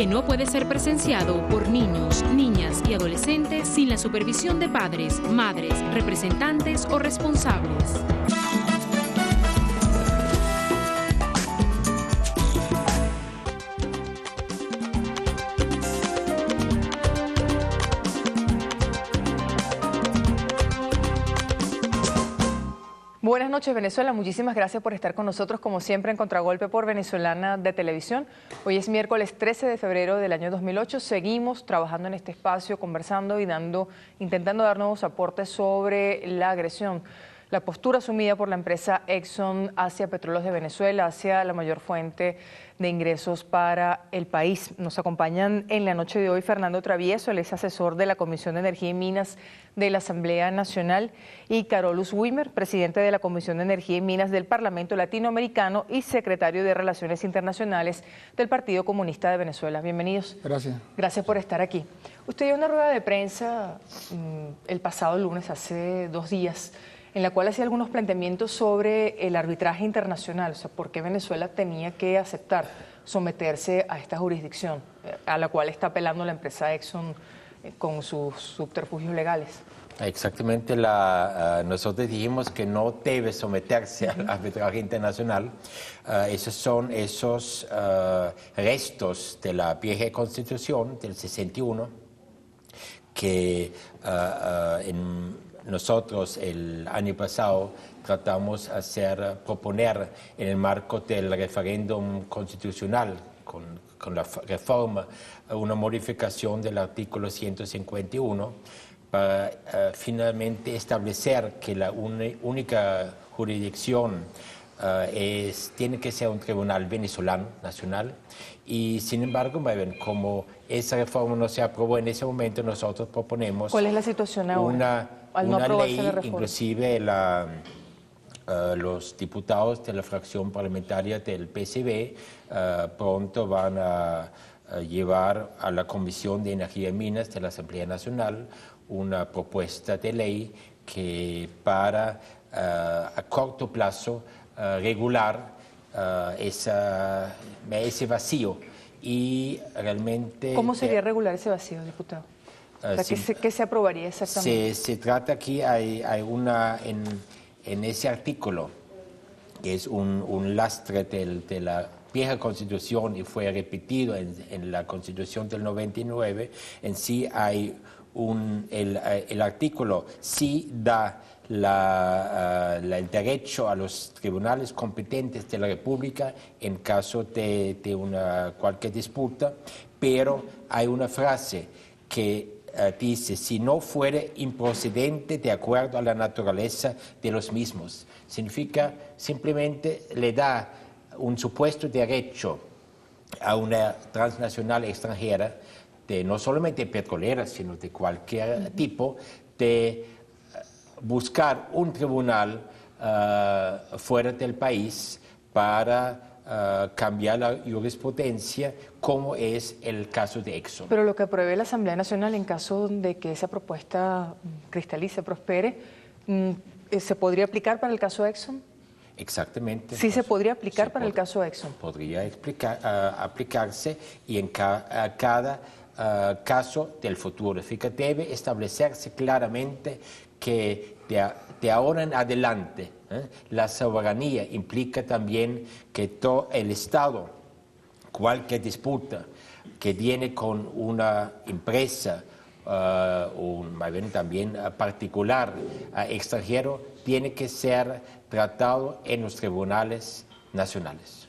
Que no puede ser presenciado por niños, niñas y adolescentes sin la supervisión de padres, madres, representantes o responsables. Buenas noches, Venezuela. Muchísimas gracias por estar con nosotros, como siempre, en Contragolpe por Venezolana de Televisión. Hoy es miércoles 13 de febrero del año 2008. Seguimos trabajando en este espacio, conversando y intentando dar nuevos aportes sobre la agresión, la postura asumida por la empresa Exxon hacia Petróleos de Venezuela, hacia la mayor fuente de ingresos para el país. Nos acompañan en la noche de hoy Fernando Travieso, él es asesor de la Comisión de Energía y Minas de la Asamblea Nacional, y Carolus Wimmer, presidente de la Comisión de Energía y Minas del Parlamento Latinoamericano y secretario de Relaciones Internacionales del Partido Comunista de Venezuela. Bienvenidos. Gracias. Gracias por estar aquí. Usted dio una rueda de prensa el pasado lunes, hace 2 días, en la cual hacía algunos planteamientos sobre el arbitraje internacional, o sea, por qué Venezuela tenía que aceptar someterse a esta jurisdicción a la cual está apelando la empresa Exxon con sus subterfugios legales. Exactamente, nosotros dijimos que no debe someterse al arbitraje internacional. Esos son esos restos de la vieja Constitución del 61 que nosotros el año pasado tratamos de proponer en el marco del referéndum constitucional con la reforma, una modificación del artículo 151 para finalmente establecer que la única jurisdicción tiene que ser un tribunal venezolano nacional. Y sin embargo, como esa reforma no se aprobó en ese momento, nosotros proponemos... ¿Cuál es la situación ahora? Una ley, inclusive los diputados de la fracción parlamentaria del PCV pronto van a llevar a la Comisión de Energía y Minas de la Asamblea Nacional una propuesta de ley que para a corto plazo regular ese vacío y realmente... ¿Cómo sería regular ese vacío, diputado? O sea, ¿qué se aprobaría exactamente? Se trata aquí, hay en ese artículo, que es un lastre de la vieja Constitución y fue repetido en la Constitución del 99, en sí hay el artículo sí da el derecho a los tribunales competentes de la República en caso de cualquier disputa, pero hay una frase que dice, si no fuere improcedente de acuerdo a la naturaleza de los mismos. Significa, simplemente le da un supuesto derecho a una transnacional extranjera, no solamente petrolera, sino de cualquier tipo, de buscar un tribunal fuera del país para cambiar la jurisprudencia, como es el caso de Exxon. Pero lo que apruebe la Asamblea Nacional, en caso de que esa propuesta cristalice, prospere, ¿se podría aplicar para el caso Exxon? Exactamente. Sí, se podría aplicar para el caso Exxon. Podría aplicarse y en cada caso del futuro. Fíjate, debe establecerse claramente que de ahora en adelante la soberanía implica también que todo el Estado, cualquier disputa que viene con una empresa, también particular, extranjero, tiene que ser tratado en los tribunales nacionales.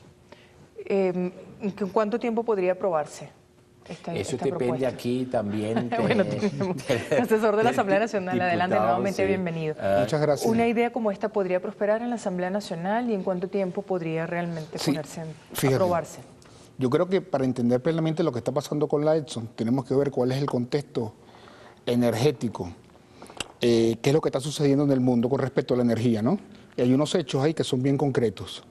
¿En cuánto tiempo podría aprobarse? Eso depende propuesta. Aquí también del asesor de la Asamblea Nacional. Adelante, nuevamente, sí. Bienvenido. Muchas gracias. ¿Una idea como esta podría prosperar en la Asamblea Nacional y en cuánto tiempo podría realmente aprobarse? Yo creo que para entender plenamente lo que está pasando con la Exxon, tenemos que ver cuál es el contexto energético, qué es lo que está sucediendo en el mundo con respecto a la energía, ¿no? Y hay unos hechos ahí que son bien concretos.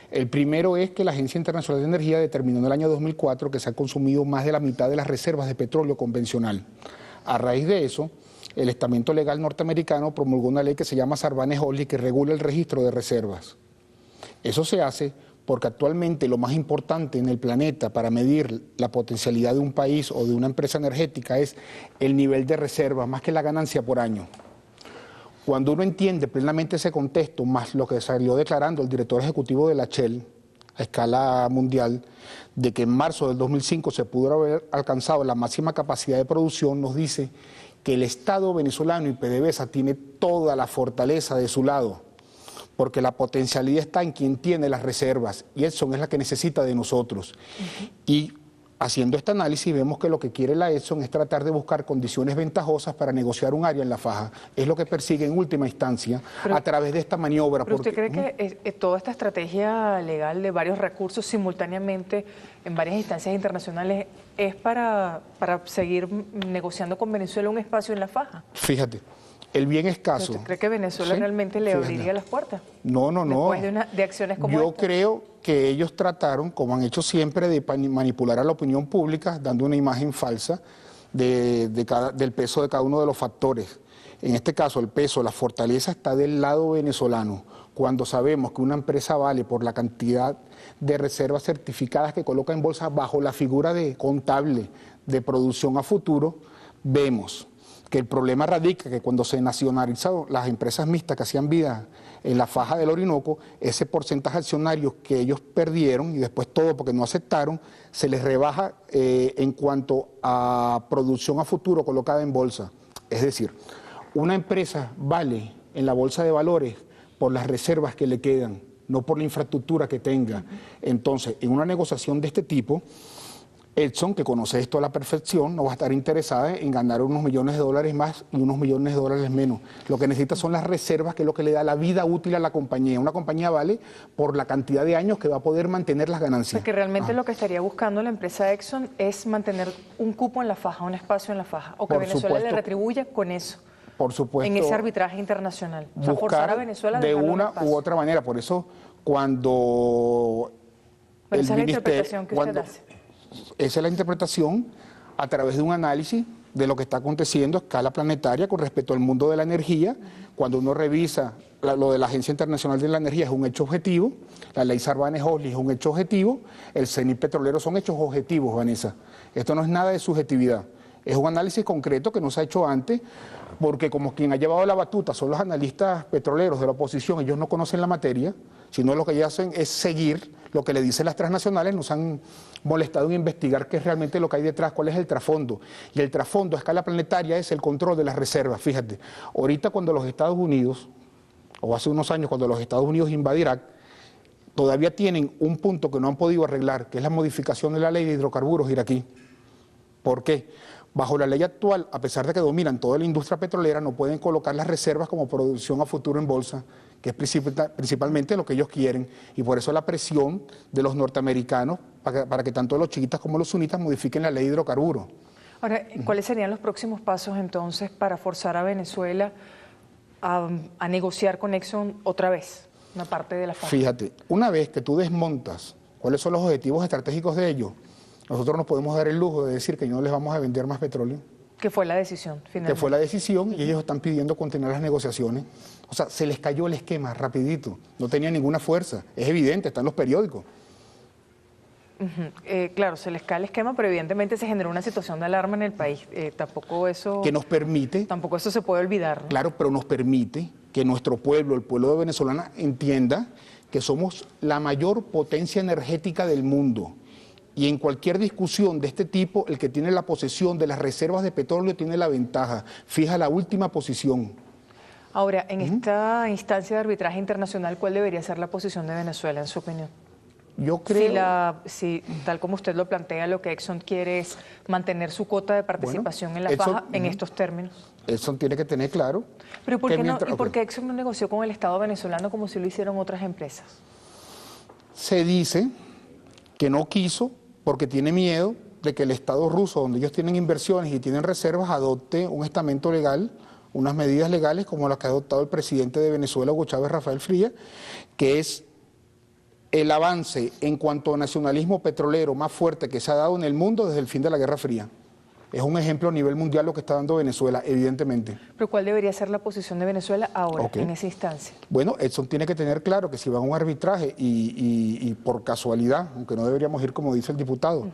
El primero es que la Agencia Internacional de Energía determinó en el año 2004 que se ha consumido más de la mitad de las reservas de petróleo convencional. A raíz de eso, el estamento legal norteamericano promulgó una ley que se llama Sarbanes-Oxley que regula el registro de reservas. Eso se hace porque actualmente lo más importante en el planeta para medir la potencialidad de un país o de una empresa energética es el nivel de reserva, más que la ganancia por año. Cuando uno entiende plenamente ese contexto, más lo que salió declarando el director ejecutivo de la Shell a escala mundial, de que en marzo del 2005 se pudo haber alcanzado la máxima capacidad de producción, nos dice que el Estado venezolano y PDVSA tiene toda la fortaleza de su lado, porque la potencialidad está en quien tiene las reservas, y Exxon es la que necesita de nosotros. Y haciendo este análisis vemos que lo que quiere la Exxon es tratar de buscar condiciones ventajosas para negociar un área en la faja. Es lo que persigue en última instancia a través de esta maniobra. ¿Pero usted cree que toda esta estrategia legal de varios recursos simultáneamente en varias instancias internacionales es para seguir negociando con Venezuela un espacio en la faja? Fíjate. El bien escaso. ¿Usted cree que Venezuela realmente le abriría las puertas? No. Después de acciones como esta. Yo creo que ellos trataron, como han hecho siempre, de manipular a la opinión pública, dando una imagen falsa del peso de cada uno de los factores. En este caso, el peso, la fortaleza está del lado venezolano. Cuando sabemos que una empresa vale por la cantidad de reservas certificadas que coloca en bolsa bajo la figura de contable de producción a futuro, vemos que el problema radica que cuando se nacionalizaron las empresas mixtas que hacían vida en la faja del Orinoco, ese porcentaje accionario que ellos perdieron y después todo porque no aceptaron, se les rebaja en cuanto a producción a futuro colocada en bolsa. Es decir, una empresa vale en la bolsa de valores por las reservas que le quedan, no por la infraestructura que tenga. Entonces, en una negociación de este tipo, Exxon, que conoce esto a la perfección, no va a estar interesada en ganar unos millones de dólares más y unos millones de dólares menos. Lo que necesita son las reservas, que es lo que le da la vida útil a la compañía. Una compañía vale por la cantidad de años que va a poder mantener las ganancias. Porque realmente lo que estaría buscando la empresa Exxon es mantener un cupo en la faja, un espacio en la faja, o que Venezuela le retribuya con eso. Por supuesto. En ese arbitraje internacional. O sea, forzar a Venezuela de una u otra manera. Por eso, cuando Pero esa es la interpretación que usted hace. Esa es la interpretación a través de un análisis de lo que está aconteciendo a escala planetaria con respecto al mundo de la energía. Cuando uno revisa lo de la Agencia Internacional de la Energía es un hecho objetivo, la ley Sarbanes-Oxley es un hecho objetivo, el CENIP petrolero son hechos objetivos, Vanessa. Esto no es nada de subjetividad, es un análisis concreto que no se ha hecho antes, porque como quien ha llevado la batuta son los analistas petroleros de la oposición, ellos no conocen la materia, sino lo que ellos hacen es seguir lo que le dicen las transnacionales, nos han molestado en investigar qué es realmente lo que hay detrás, cuál es el trasfondo. Y el trasfondo a escala planetaria es el control de las reservas. Fíjate, ahorita cuando los Estados Unidos, o hace unos años cuando los Estados Unidos invadieron Irak, todavía tienen un punto que no han podido arreglar, que es la modificación de la ley de hidrocarburos iraquí. ¿Por qué? Bajo la ley actual, a pesar de que dominan toda la industria petrolera, no pueden colocar las reservas como producción a futuro en bolsa, que es principalmente lo que ellos quieren, y por eso la presión de los norteamericanos para que tanto los chiitas como los sunitas modifiquen la ley de hidrocarburos. Ahora, ¿cuáles serían los próximos pasos entonces para forzar a Venezuela a negociar con Exxon otra vez una parte de la faja? Fíjate, una vez que tú desmontas cuáles son los objetivos estratégicos de ellos, nosotros nos podemos dar el lujo de decir que no les vamos a vender más petróleo. Que fue la decisión, finalmente. Que fue la decisión y ellos están pidiendo continuar las negociaciones. O sea, se les cayó el esquema rapidito, no tenía ninguna fuerza. Es evidente, está en los periódicos. Claro, se les cae el esquema, pero evidentemente se generó una situación de alarma en el país. Tampoco eso... Que nos permite... Tampoco eso se puede olvidar, ¿no? Claro, pero nos permite que nuestro pueblo, el pueblo de Venezolana, entienda que somos la mayor potencia energética del mundo. Y en cualquier discusión de este tipo, el que tiene la posesión de las reservas de petróleo tiene la ventaja. Fija la última posición. Ahora, en esta instancia de arbitraje internacional, ¿cuál debería ser la posición de Venezuela, en su opinión? Yo creo... Si tal como usted lo plantea, lo que Exxon quiere es mantener su cuota de participación en la faja en estos términos. Exxon tiene que tener claro... ¿Pero por qué ¿y por qué Exxon no negoció con el Estado venezolano como si lo hicieron otras empresas? Se dice que no quiso porque tiene miedo de que el Estado ruso, donde ellos tienen inversiones y tienen reservas, adopte un estamento legal, unas medidas legales como las que ha adoptado el presidente de Venezuela, Hugo Chávez Rafael Frías, que es el avance en cuanto a nacionalismo petrolero más fuerte que se ha dado en el mundo desde el fin de la Guerra Fría. Es un ejemplo a nivel mundial lo que está dando Venezuela, evidentemente. Pero ¿cuál debería ser la posición de Venezuela ahora, en esa instancia? Bueno, Edson tiene que tener claro que si va a un arbitraje y por casualidad, aunque no deberíamos ir como dice el diputado,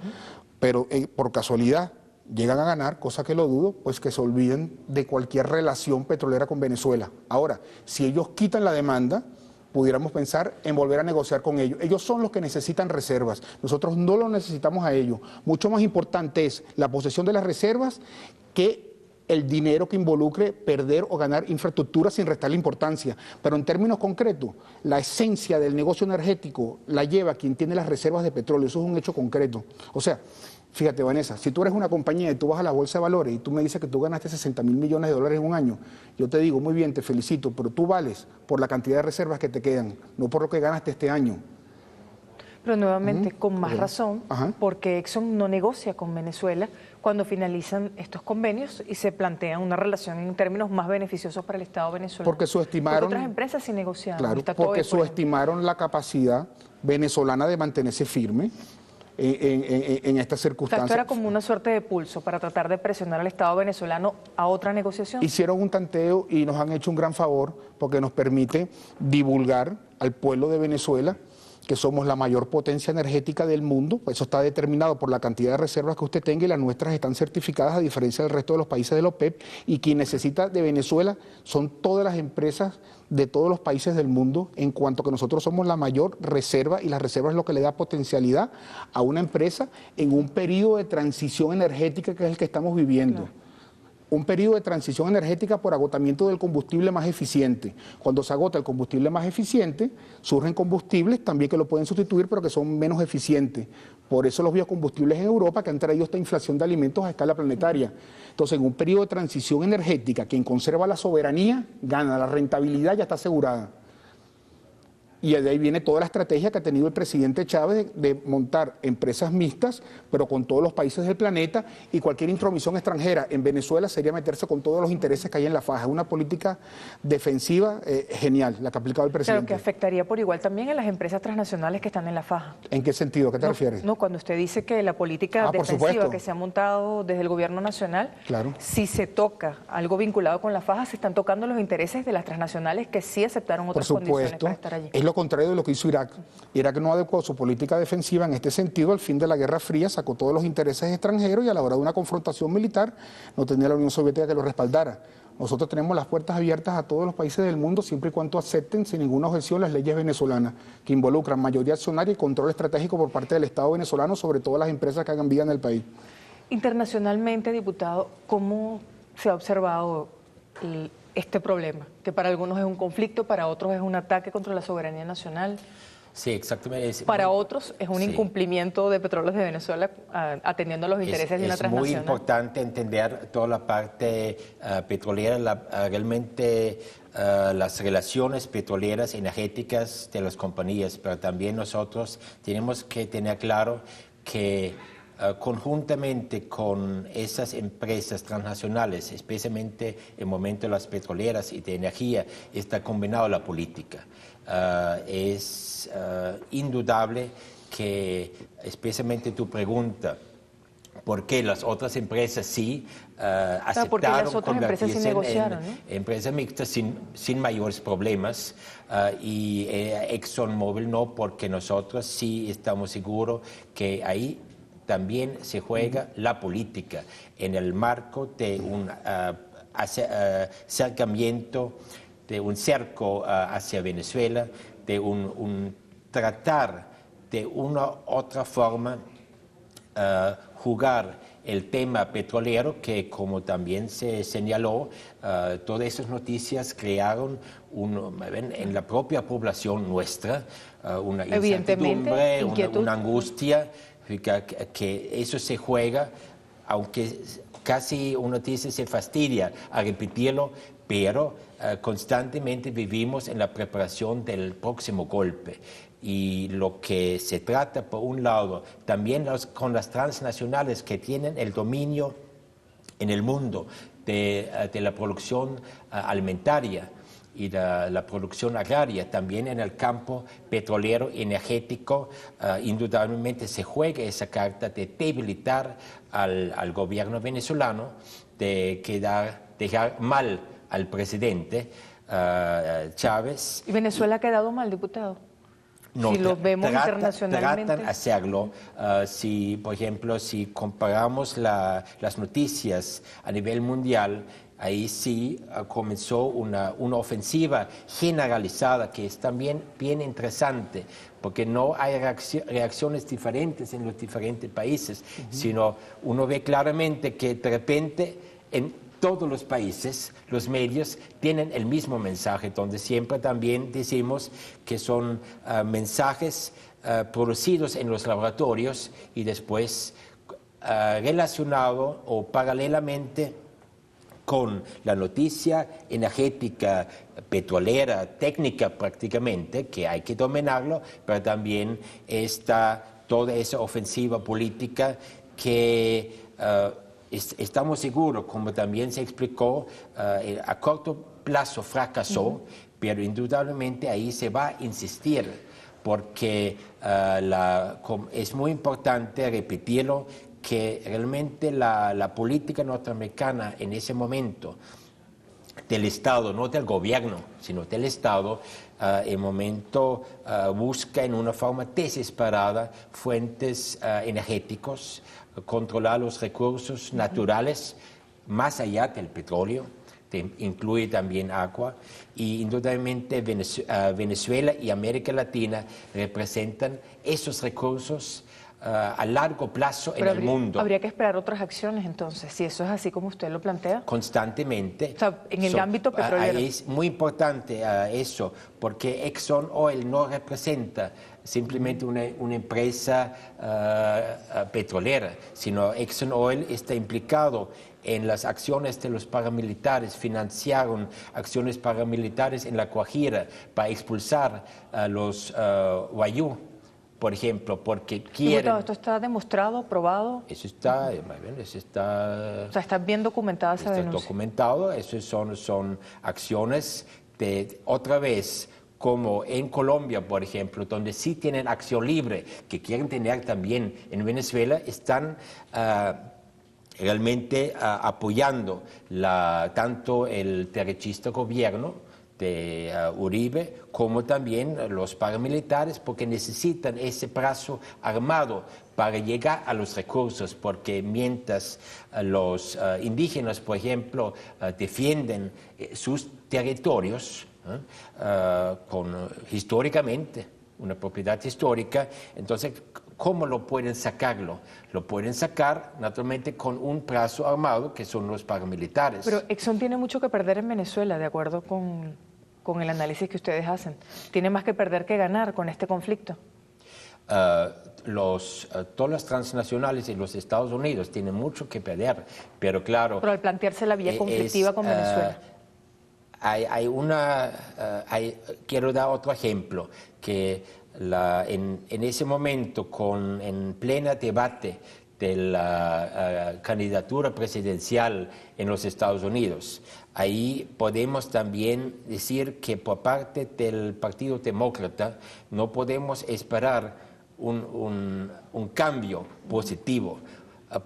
pero por casualidad llegan a ganar, cosa que lo dudo, pues que se olviden de cualquier relación petrolera con Venezuela. Ahora, si ellos quitan la demanda, pudiéramos pensar en volver a negociar con ellos. Ellos son los que necesitan reservas, nosotros no lo necesitamos a ellos. Mucho más importante es la posesión de las reservas que el dinero que involucre perder o ganar infraestructura sin restarle importancia. Pero en términos concretos, la esencia del negocio energético la lleva quien tiene las reservas de petróleo, eso es un hecho concreto. O sea, fíjate, Vanessa, si tú eres una compañía y tú vas a la bolsa de valores y tú me dices que tú ganaste 60.000 millones de dólares en un año, yo te digo, muy bien, te felicito, pero tú vales por la cantidad de reservas que te quedan, no por lo que ganaste este año. Pero nuevamente, con más razón, porque Exxon no negocia con Venezuela cuando finalizan estos convenios y se plantea una relación en términos más beneficiosos para el Estado venezolano. Porque subestimaron... Porque otras empresas sí negociaron. Claro, porque subestimaron la capacidad venezolana de mantenerse firme en estas circunstancias. Esto era como una suerte de pulso para tratar de presionar al Estado venezolano a otra negociación. Hicieron un tanteo y nos han hecho un gran favor porque nos permite divulgar al pueblo de Venezuela que somos la mayor potencia energética del mundo. Eso está determinado por la cantidad de reservas que usted tenga y las nuestras están certificadas a diferencia del resto de los países de la OPEP, y quien necesita de Venezuela son todas las empresas de todos los países del mundo, en cuanto que nosotros somos la mayor reserva, y la reserva es lo que le da potencialidad a una empresa en un periodo de transición energética que es el que estamos viviendo. Claro. Un periodo de transición energética por agotamiento del combustible más eficiente. Cuando se agota el combustible más eficiente, surgen combustibles también que lo pueden sustituir, pero que son menos eficientes. Por eso los biocombustibles en Europa, que han traído esta inflación de alimentos a escala planetaria. Entonces, en un periodo de transición energética, quien conserva la soberanía, gana, la rentabilidad ya está asegurada. Y de ahí viene toda la estrategia que ha tenido el presidente Chávez de montar empresas mixtas, pero con todos los países del planeta, y cualquier intromisión extranjera en Venezuela sería meterse con todos los intereses que hay en la faja. Es una política defensiva genial, la que ha aplicado el presidente. Claro, que afectaría por igual también a las empresas transnacionales que están en la faja. ¿En qué sentido? ¿A qué te refieres? No, cuando usted dice que la política defensiva que se ha montado desde el gobierno nacional, claro, si se toca algo vinculado con la faja, se están tocando los intereses de las transnacionales que sí aceptaron otras condiciones para estar allí. Es lo contrario de lo que hizo Irak. Irak no adecuó su política defensiva en este sentido. Al fin de la Guerra Fría sacó todos los intereses extranjeros y a la hora de una confrontación militar no tenía la Unión Soviética que lo respaldara. Nosotros tenemos las puertas abiertas a todos los países del mundo siempre y cuando acepten sin ninguna objeción las leyes venezolanas, que involucran mayoría accionaria y control estratégico por parte del Estado venezolano sobre todas las empresas que hagan vida en el país. Internacionalmente, diputado, ¿cómo se ha observado este problema? Que para algunos es un conflicto, para otros es un ataque contra la soberanía nacional. Sí, exactamente. Para otros es un incumplimiento de Petróleos de Venezuela atendiendo a los intereses de una transnacional. Es muy importante entender toda la parte petrolera, realmente las relaciones petroleras energéticas de las compañías, pero también nosotros tenemos que tener claro que conjuntamente con esas empresas transnacionales, especialmente en el momento de las petroleras y de energía, está combinado la política. Es indudable que, especialmente tu pregunta, ¿por qué las otras empresas sí aceptaron porque las otras empresas sí negociaron, en empresas mixtas sin mayores problemas y ExxonMobil no, porque nosotros sí estamos seguros que ahí también se juega la política en el marco de un acercamiento, de un cerco hacia Venezuela, de un tratar de una u otra forma jugar el tema petrolero, que como también se señaló, todas esas noticias crearon en la propia población nuestra una incertidumbre, una angustia, que eso se juega, aunque casi uno dice se fastidia a repetirlo, pero constantemente vivimos en la preparación del próximo golpe. Y lo que se trata, por un lado, también con las transnacionales que tienen el dominio en el mundo de la producción alimentaria, y la producción agraria, también en el campo petrolero energético, indudablemente se juega esa carta de debilitar al gobierno venezolano, de dejar mal al presidente Chávez. ¿Y Venezuela ha quedado mal, diputado? No, si lo vemos internacionalmente. Tratan de hacerlo. Si, por ejemplo, si comparamos las noticias a nivel mundial, ahí sí comenzó una ofensiva generalizada que es también bien interesante, porque no hay reacciones diferentes en los diferentes países, sino uno ve claramente que de repente en todos los países, los medios tienen el mismo mensaje, donde siempre también decimos que son mensajes producidos en los laboratorios y después relacionados o paralelamente con la noticia energética, petrolera, técnica prácticamente, que hay que dominarlo, pero también está toda esa ofensiva política que estamos seguros, como también se explicó, a corto plazo fracasó, pero indudablemente ahí se va a insistir, porque es muy importante repetirlo, que realmente la política norteamericana en ese momento del Estado, no del gobierno, sino del Estado, en momento busca en una forma desesperada fuentes energéticos, controlar los recursos naturales más allá del petróleo, incluye también agua, y indudablemente Venezuela y América Latina representan esos recursos a largo plazo en el mundo. Habría que esperar otras acciones entonces, si eso es así como usted lo plantea. Constantemente. O sea, en el ámbito petrolero. Es muy importante eso, porque Exxon Oil no representa simplemente una empresa petrolera, sino Exxon Oil está implicado en las acciones de los paramilitares, financiaron acciones paramilitares en La Guajira para expulsar a los Wayuu, por ejemplo, porque quieren... ¿Esto está demostrado, probado? Eso está, o sea, está bien documentada esa denuncia. Está documentado, eso son acciones de, otra vez, como en Colombia, por ejemplo, donde sí tienen acción libre, que quieren tener también en Venezuela, están realmente apoyando tanto el derechista gobierno de Uribe, como también los paramilitares, porque necesitan ese brazo armado para llegar a los recursos, porque mientras los indígenas, por ejemplo, defienden sus territorios, históricamente, una propiedad histórica, entonces, ¿cómo lo pueden sacarlo? Lo pueden sacar, naturalmente, con un brazo armado, que son los paramilitares. Pero Exxon tiene mucho que perder en Venezuela, de acuerdo con el análisis que ustedes hacen. ¿Tiene más que perder que ganar con este conflicto? Todas las transnacionales y los Estados Unidos tienen mucho que perder, pero claro... Pero al plantearse la vía conflictiva con Venezuela. Quiero dar otro ejemplo, que en ese momento, en plena debate de la candidatura presidencial en los Estados Unidos, ahí podemos también decir que por parte del Partido Demócrata no podemos esperar un cambio positivo,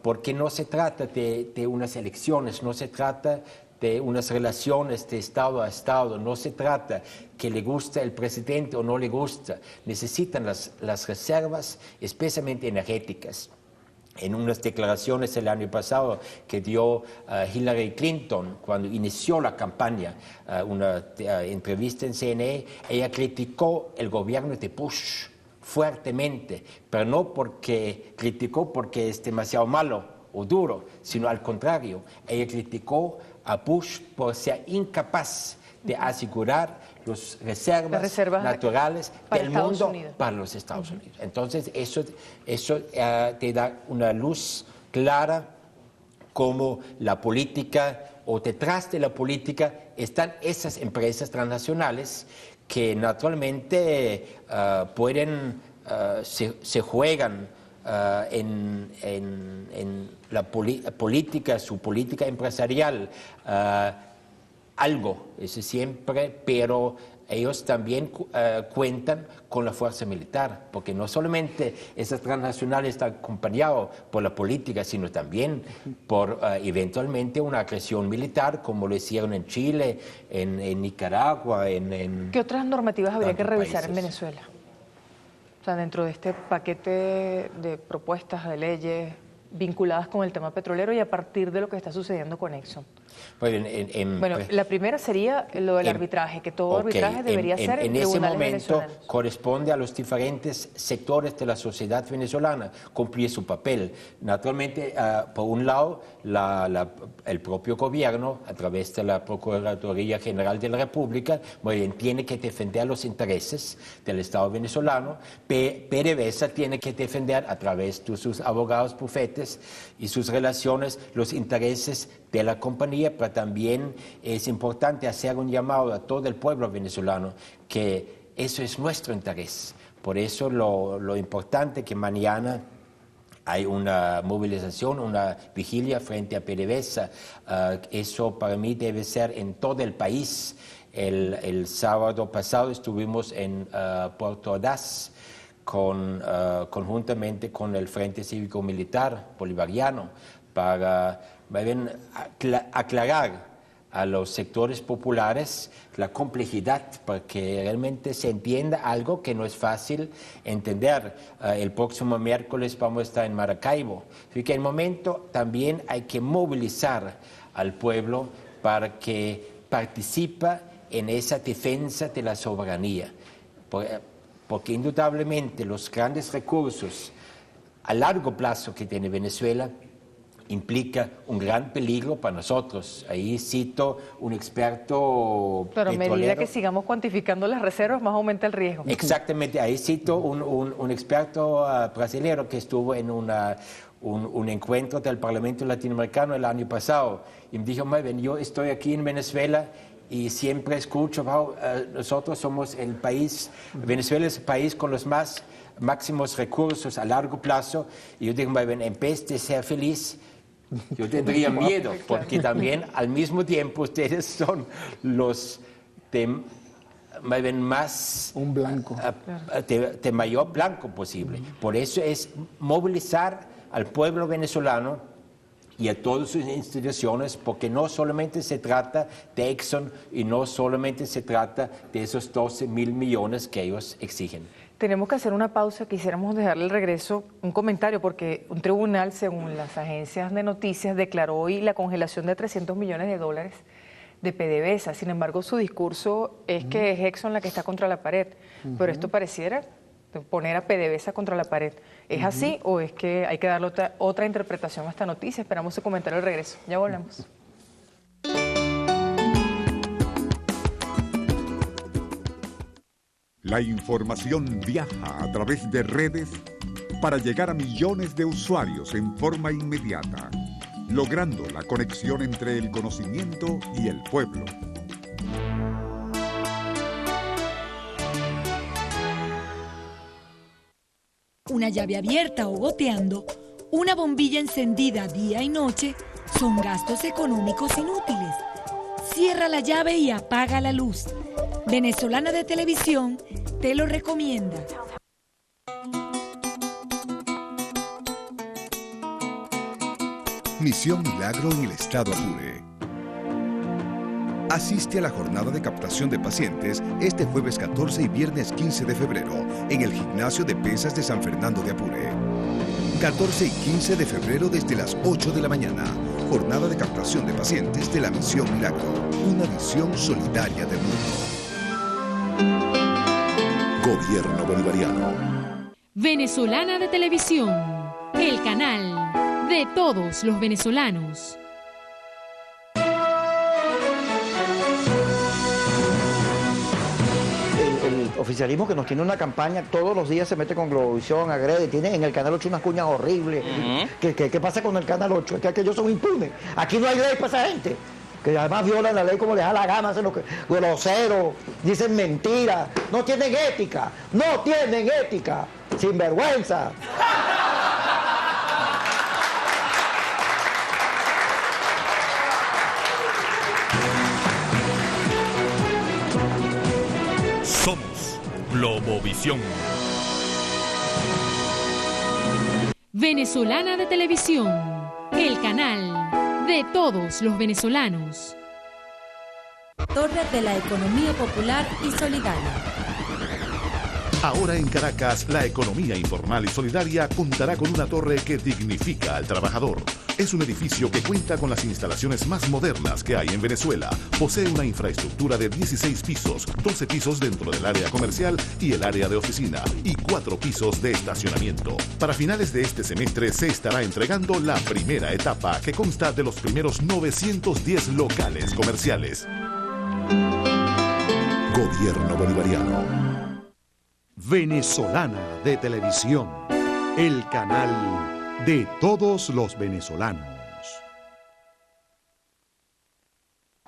porque no se trata de unas elecciones, no se trata de unas relaciones de Estado a Estado, no se trata que le gusta el presidente o no le gusta, necesitan las reservas, especialmente energéticas. En unas declaraciones el año pasado que dio Hillary Clinton cuando inició la campaña, una entrevista en CNN, ella criticó el gobierno de Bush fuertemente, pero no porque criticó porque es demasiado malo o duro, sino al contrario, ella criticó a Bush por ser incapaz de asegurar las reservas naturales del mundo para los Estados Unidos. Entonces, eso te da una luz clara como la política, o detrás de la política, están esas empresas transnacionales que naturalmente se juegan en la política, su política empresarial, algo, eso siempre, pero ellos también cuentan con la fuerza militar, porque no solamente esas transnacionales están acompañados por la política, sino también por eventualmente una agresión militar, como lo hicieron en Chile, en Nicaragua, en ¿Qué otras normativas habría que revisar en países. Venezuela? O sea, dentro de este paquete de propuestas de leyes vinculadas con el tema petrolero y a partir de lo que está sucediendo con Exxon. Bueno, Bueno, la primera sería lo del arbitraje, que todo arbitraje debería ser en ese tribunales momento venezolanos. corresponde a los diferentes sectores de la sociedad venezolana cumplir su papel. Naturalmente, por un lado, el propio gobierno, a través de la Procuraduría General de la República, muy bien, tiene que defender los intereses del Estado venezolano. PDVSA tiene que defender, a través de sus abogados bufetes y sus relaciones, los intereses de la compañía, pero también es importante hacer un llamado a todo el pueblo venezolano, que eso es nuestro interés. Por eso lo importante que mañana hay una movilización, una vigilia frente a PDVSA. Eso para mí debe ser en todo el país. El sábado pasado estuvimos en Puerto Ordaz, conjuntamente con el Frente Cívico Militar Bolivariano, para aclarar a los sectores populares la complejidad, para que realmente se entienda algo que no es fácil entender. El próximo miércoles vamos a estar en Maracaibo. Así que en el momento también hay que movilizar al pueblo para que participe en esa defensa de la soberanía. Porque indudablemente los grandes recursos a largo plazo que tiene Venezuela implica un gran peligro para nosotros. Ahí cito un experto Pero a petrolero. medida que sigamos cuantificando las reservas, más aumenta el riesgo. Exactamente, ahí cito un experto brasileño que estuvo en un encuentro del Parlamento Latinoamericano el año pasado y me dijo, muy bien, yo estoy aquí en Venezuela y siempre escucho, nosotros somos el país, Venezuela es el país con los máximos recursos a largo plazo, y yo digo, muy bien, en vez de ser feliz, yo tendría miedo, porque también al mismo tiempo ustedes son los más Un blanco. de mayor blanco posible. Por eso es movilizar al pueblo venezolano y a todas sus instituciones, porque no solamente se trata de Exxon y no solamente se trata de esos 12.000 millones que ellos exigen. Tenemos que hacer una pausa, quisiéramos dejarle al regreso un comentario, porque un tribunal, según las agencias de noticias, declaró hoy la congelación de $300 millones de PDVSA. Sin embargo, su discurso es que es Exxon la que está contra la pared, pero esto pareciera poner a PDVSA contra la pared. ¿Es así o es que hay que darle otra interpretación a esta noticia? Esperamos su comentario al regreso. Ya volvemos. La información viaja a través de redes para llegar a millones de usuarios en forma inmediata, logrando la conexión entre el conocimiento y el pueblo. Una llave abierta o goteando, una bombilla encendida día y noche son gastos económicos inútiles. Cierra la llave y apaga la luz. Venezolana de Televisión te lo recomienda. Misión Milagro en el estado Apure. Asiste a la jornada de captación de pacientes este jueves 14 y viernes 15 de febrero en el gimnasio de pesas de San Fernando de Apure. 14 y 15 de febrero desde las 8 de la mañana. Jornada de captación de pacientes de la Misión Milagro. Una visión solidaria del mundo. Gobierno Bolivariano. Venezolana de Televisión, el canal de todos los venezolanos. El oficialismo que nos tiene una campaña, todos los días se mete con Globovisión, agrede, tiene en el Canal 8 unas cuñas horribles. ¿Qué pasa con el Canal 8? Es que aquellos son impunes. Aquí no hay ley para esa gente. Que además violan la ley como les da la gana, hacen lo que groseros, dicen mentiras, no tienen ética, sinvergüenza. Globovisión. Venezolana de Televisión, el canal de todos los venezolanos. Torre de la Economía Popular y Solidaria. Ahora en Caracas, la economía informal y solidaria contará con una torre que dignifica al trabajador. Es un edificio que cuenta con las instalaciones más modernas que hay en Venezuela. Posee una infraestructura de 16 pisos, 12 pisos dentro del área comercial y el área de oficina, y 4 pisos de estacionamiento. Para finales de este semestre se estará entregando la primera etapa, que consta de los primeros 910 locales comerciales. Gobierno Bolivariano. Venezolana de Televisión, el canal de todos los venezolanos.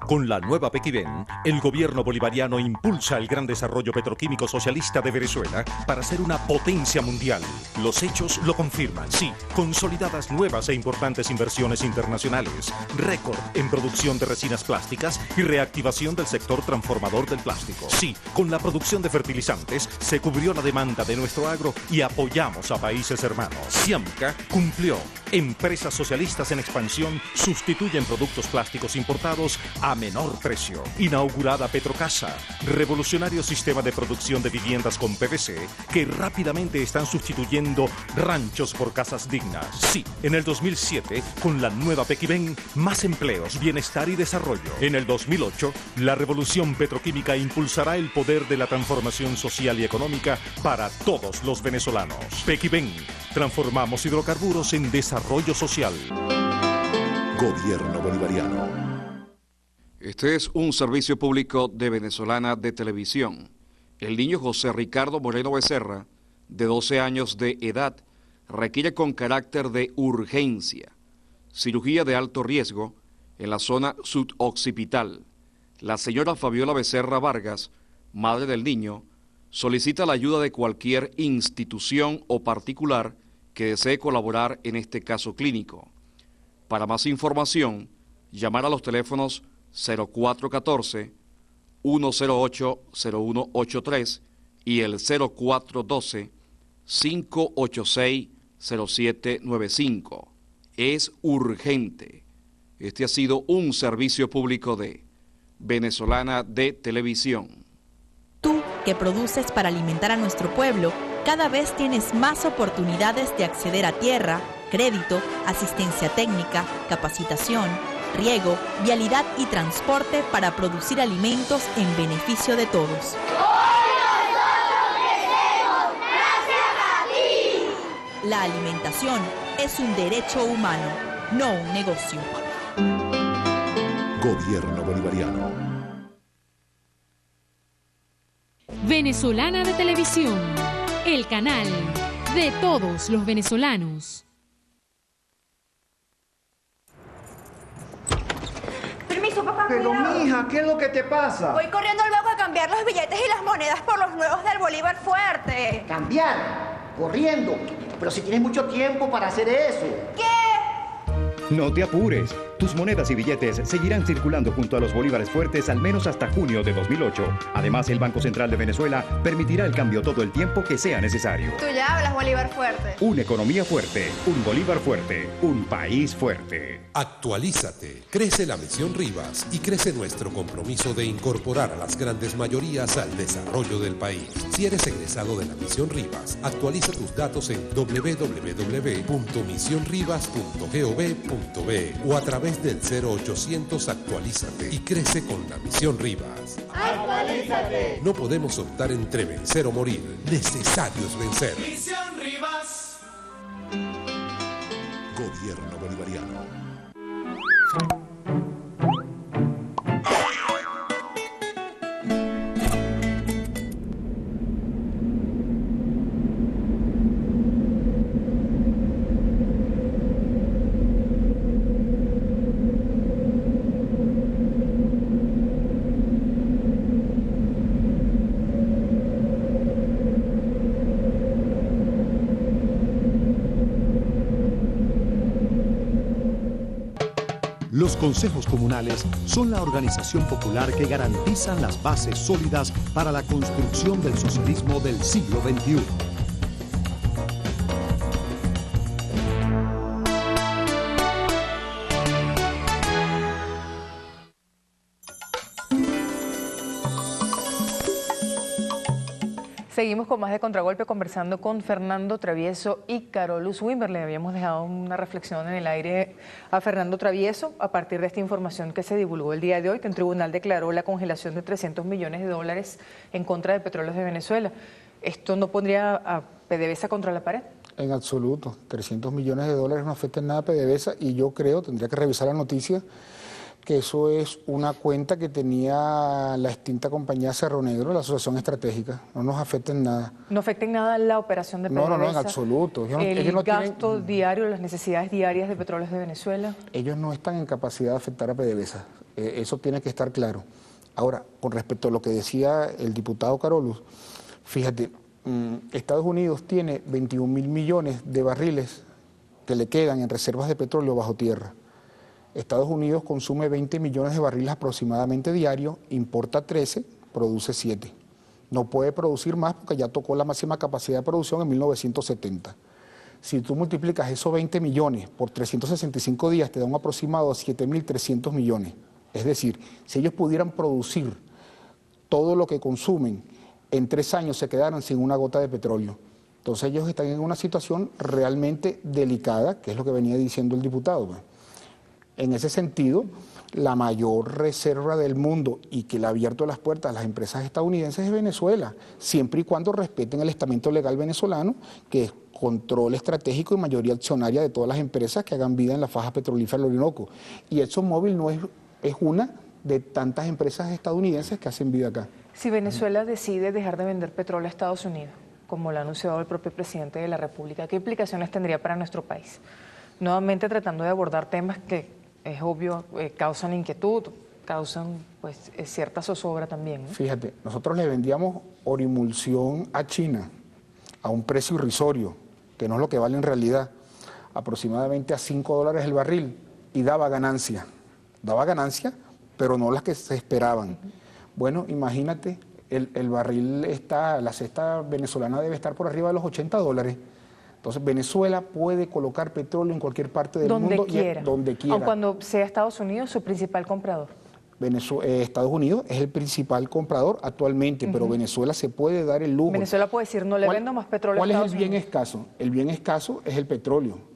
Con la nueva Pequiven, el gobierno bolivariano impulsa el gran desarrollo petroquímico socialista de Venezuela para ser una potencia mundial. Los hechos lo confirman, sí, consolidadas nuevas e importantes inversiones internacionales, récord en producción de resinas plásticas y reactivación del sector transformador del plástico. Sí, con la producción de fertilizantes se cubrió la demanda de nuestro agro y apoyamos a países hermanos. Ciamca cumplió. Empresas socialistas en expansión sustituyen productos plásticos importados a menor precio. Inaugurada Petrocasa, revolucionario sistema de producción de viviendas con PVC que rápidamente están sustituyendo ranchos por casas dignas. Sí, en el 2007, con la nueva Pequiven, más empleos, bienestar y desarrollo. En el 2008, la revolución petroquímica impulsará el poder de la transformación social y económica para todos los venezolanos. Pequiven, transformamos hidrocarburos en desarrollo social. Gobierno Bolivariano. Este es un servicio público de Venezolana de Televisión. El niño José Ricardo Moreno Becerra, de 12 años de edad, requiere con carácter de urgencia cirugía de alto riesgo en la zona sudoccipital. La señora Fabiola Becerra Vargas, madre del niño, solicita la ayuda de cualquier institución o particular que desee colaborar en este caso clínico. Para más información, llamar a los teléfonos 0414-108-0183 y el 0412-586-0795. Es urgente. Este ha sido un servicio público de Venezolana de Televisión. Tú, que produces para alimentar a nuestro pueblo, cada vez tienes más oportunidades de acceder a tierra, crédito, asistencia técnica, capacitación, riego, vialidad y transporte para producir alimentos en beneficio de todos. ¡Hoy nosotros crecemos gracias a ti! La alimentación es un derecho humano, no un negocio. Gobierno Bolivariano. Venezolana de Televisión, el canal de todos los venezolanos. Permiso, papá. Pero cuidado. mija, ¿qué es lo que te pasa? Voy corriendo al banco a cambiar los billetes y las monedas por los nuevos del Bolívar Fuerte. ¿Cambiar? Corriendo. Pero si tienes mucho tiempo para hacer eso. ¿Qué? No te apures. Tus monedas y billetes seguirán circulando junto a los bolívares fuertes al menos hasta junio de 2008. Además, el Banco Central de Venezuela permitirá el cambio todo el tiempo que sea necesario. Tú ya hablas Bolívar Fuerte. Una economía fuerte, un Bolívar fuerte, un país fuerte. Actualízate. Crece la Misión Rivas y crece nuestro compromiso de incorporar a las grandes mayorías al desarrollo del país. Si eres egresado de la Misión Rivas, actualiza tus datos en www.misionrivas.gov.be o a través del 0800 Actualízate y crece con la Misión Rivas. ¡Actualízate! No podemos optar entre vencer o morir. Necesario es vencer. Misión Rivas. Gobierno Bolivariano. Los consejos comunales son la organización popular que garantizan las bases sólidas para la construcción del socialismo del siglo XXI. Seguimos con más de Contragolpe, conversando con Fernando Travieso y Carolus Wimber. Le habíamos dejado una reflexión en el aire a Fernando Travieso a partir de esta información que se divulgó el día de hoy, que un tribunal declaró la congelación de $300 millones en contra de Petróleos de Venezuela. ¿Esto no pondría a PDVSA contra la pared? En absoluto. $300 millones no afectan en nada a PDVSA, y yo creo, tendría que revisar la noticia, que eso es una cuenta que tenía la extinta compañía Cerro Negro, la asociación estratégica. No nos afecta en nada. ¿No afecta en nada la operación de PDVSA? No, en absoluto. ¿El gasto diario, las necesidades diarias de Petróleos de Venezuela? Ellos no están en capacidad de afectar a PDVSA. Eso tiene que estar claro. Ahora, con respecto a lo que decía el diputado Carolus, fíjate, Estados Unidos tiene 21.000 millones de barriles que le quedan en reservas de petróleo bajo tierra. Estados Unidos consume 20 millones de barriles aproximadamente diarios, importa 13, produce 7. No puede producir más porque ya tocó la máxima capacidad de producción en 1970. Si tú multiplicas esos 20 millones por 365 días, te da un aproximado de 7.300 millones. Es decir, si ellos pudieran producir todo lo que consumen, en 3 años se quedaran sin una gota de petróleo. Entonces ellos están en una situación realmente delicada, que es lo que venía diciendo el diputado. En ese sentido, la mayor reserva del mundo y que le ha abierto las puertas a las empresas estadounidenses es Venezuela, siempre y cuando respeten el estamento legal venezolano, que es control estratégico y mayoría accionaria de todas las empresas que hagan vida en la faja petrolífera del Orinoco. Y ExxonMobil no es una de tantas empresas estadounidenses que hacen vida acá. Si Venezuela decide dejar de vender petróleo a Estados Unidos, como lo ha anunciado el propio presidente de la República, ¿qué implicaciones tendría para nuestro país? Nuevamente tratando de abordar temas que, es obvio, causan inquietud, causan pues cierta zozobra también, ¿no? Fíjate, nosotros le vendíamos orimulsión a China a un precio irrisorio, que no es lo que vale en realidad, aproximadamente a $5 el barril, y daba ganancia, pero no las que se esperaban. Bueno, imagínate, el barril la cesta venezolana debe estar por arriba de los $80. Entonces Venezuela puede colocar petróleo en cualquier parte del mundo, donde quiera. Aun cuando sea Estados Unidos su principal comprador. Estados Unidos es el principal comprador actualmente, pero Venezuela se puede dar el lujo. Venezuela puede decir, no le vendo más petróleo a Estados Unidos. ¿Cuál es el bien escaso? El bien escaso es el petróleo.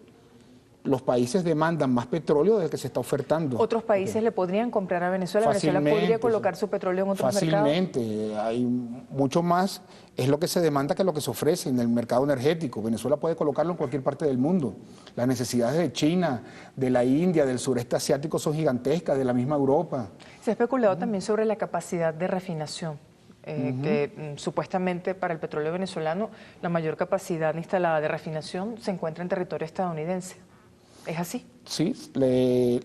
Los países demandan más petróleo del que se está ofertando. ¿Otros países le podrían comprar a Venezuela? ¿Venezuela podría colocar su petróleo en otros mercados? Fácilmente. Hay mucho más, es lo que se demanda que lo que se ofrece en el mercado energético. Venezuela puede colocarlo en cualquier parte del mundo. Las necesidades de China, de la India, del sureste asiático son gigantescas, de la misma Europa. Se ha especulado también sobre la capacidad de refinación. Que supuestamente para el petróleo venezolano la mayor capacidad instalada de refinación se encuentra en territorio estadounidense. ¿Es así? Sí,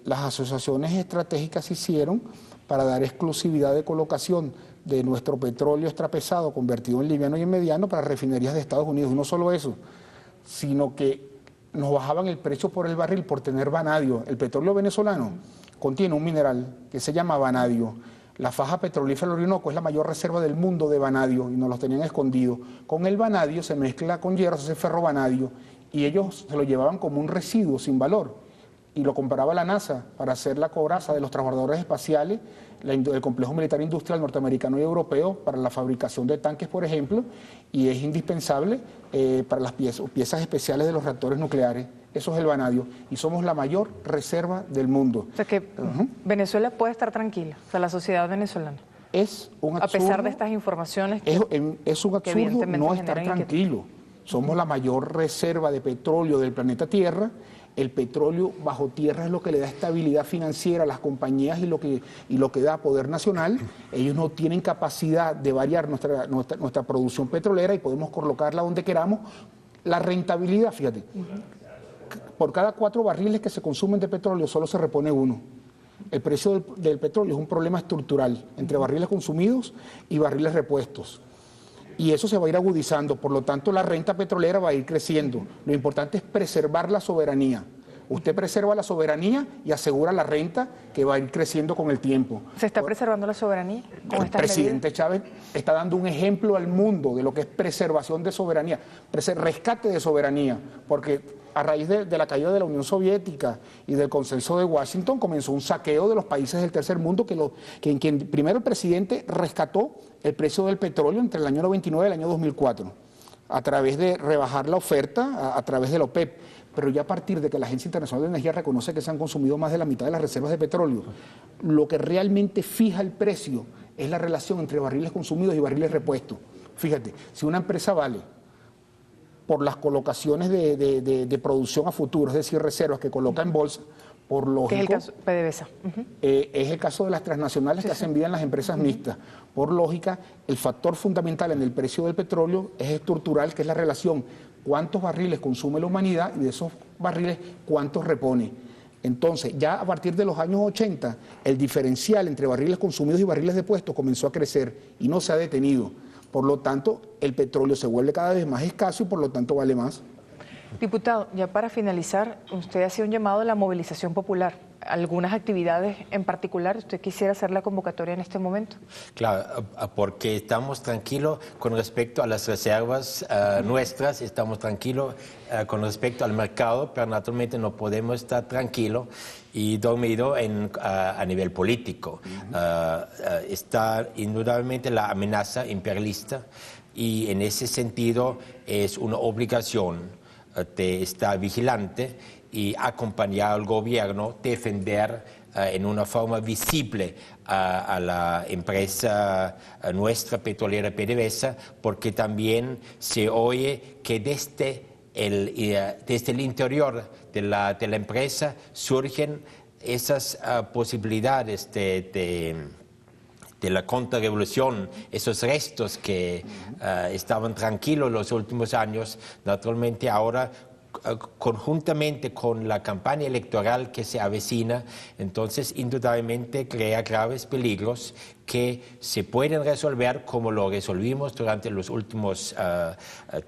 las asociaciones estratégicas se hicieron para dar exclusividad de colocación de nuestro petróleo extrapesado convertido en liviano y en mediano para refinerías de Estados Unidos. Y no solo eso, sino que nos bajaban el precio por el barril por tener vanadio. El petróleo venezolano contiene un mineral que se llama vanadio. La faja petrolífera del Orinoco es la mayor reserva del mundo de vanadio y nos los tenían escondido. Con el vanadio se mezcla con hierro, se hace ferrovanadio, y ellos se lo llevaban como un residuo sin valor, y lo compraba la NASA para hacer la coraza de los transbordadores espaciales, el complejo militar industrial norteamericano y europeo para la fabricación de tanques, por ejemplo, y es indispensable para las piezas especiales de los reactores nucleares. Eso es el vanadio, y somos la mayor reserva del mundo. O sea que Venezuela puede estar tranquila, o sea, la sociedad venezolana. Es un absurdo, a pesar de estas informaciones es un absurdo no estar tranquilo. Somos la mayor reserva de petróleo del planeta Tierra. El petróleo bajo tierra es lo que le da estabilidad financiera a las compañías y lo que da poder nacional. Ellos no tienen capacidad de variar nuestra producción petrolera y podemos colocarla donde queramos. La rentabilidad, fíjate, por cada 4 barriles que se consumen de petróleo solo se repone 1. El precio del petróleo es un problema estructural entre barriles consumidos y barriles repuestos. Y eso se va a ir agudizando, por lo tanto la renta petrolera va a ir creciendo. Lo importante es preservar la soberanía. Usted preserva la soberanía y asegura la renta que va a ir creciendo con el tiempo. ¿Se está preservando la soberanía con El estas presidente medidas? Chávez está dando un ejemplo al mundo de lo que es preservación de soberanía, rescate de soberanía, porque a raíz de la caída de la Unión Soviética y del consenso de Washington comenzó un saqueo de los países del tercer mundo en quien primero el presidente rescató el precio del petróleo entre el año 99 y el año 2004 a través de rebajar la oferta a través de la OPEP. Pero ya a partir de que la Agencia Internacional de Energía reconoce que se han consumido más de la mitad de las reservas de petróleo, lo que realmente fija el precio es la relación entre barriles consumidos y barriles repuestos. Fíjate, si una empresa vale por las colocaciones de producción a futuro, es decir, reservas que coloca en bolsa, por lógico... ¿Qué es el caso? PDVSA. Es el caso de las transnacionales que hacen vida en las empresas mixtas. Por lógica, el factor fundamental en el precio del petróleo es estructural, que es la relación cuántos barriles consume la humanidad y de esos barriles cuántos repone. Entonces, ya a partir de los años 80, el diferencial entre barriles consumidos y barriles depuestos comenzó a crecer y no se ha detenido. Por lo tanto, el petróleo se vuelve cada vez más escaso y por lo tanto vale más. Diputado, ya para finalizar, usted hacía un llamado a la movilización popular. ¿Algunas actividades en particular usted quisiera hacer la convocatoria en este momento? Claro, porque estamos tranquilos con respecto a las reservas nuestras, estamos tranquilos con respecto al mercado, pero naturalmente no podemos estar tranquilos y dormidos a nivel político. Está indudablemente la amenaza imperialista y en ese sentido es una obligación de estar vigilante y acompañar al gobierno, defender en una forma visible a la empresa nuestra petrolera PDVSA, porque también se oye que desde el interior de la empresa surgen esas posibilidades de la contrarrevolución, esos restos que estaban tranquilos los últimos años, naturalmente ahora conjuntamente con la campaña electoral que se avecina, entonces indudablemente crea graves peligros que se pueden resolver como lo resolvimos durante los últimos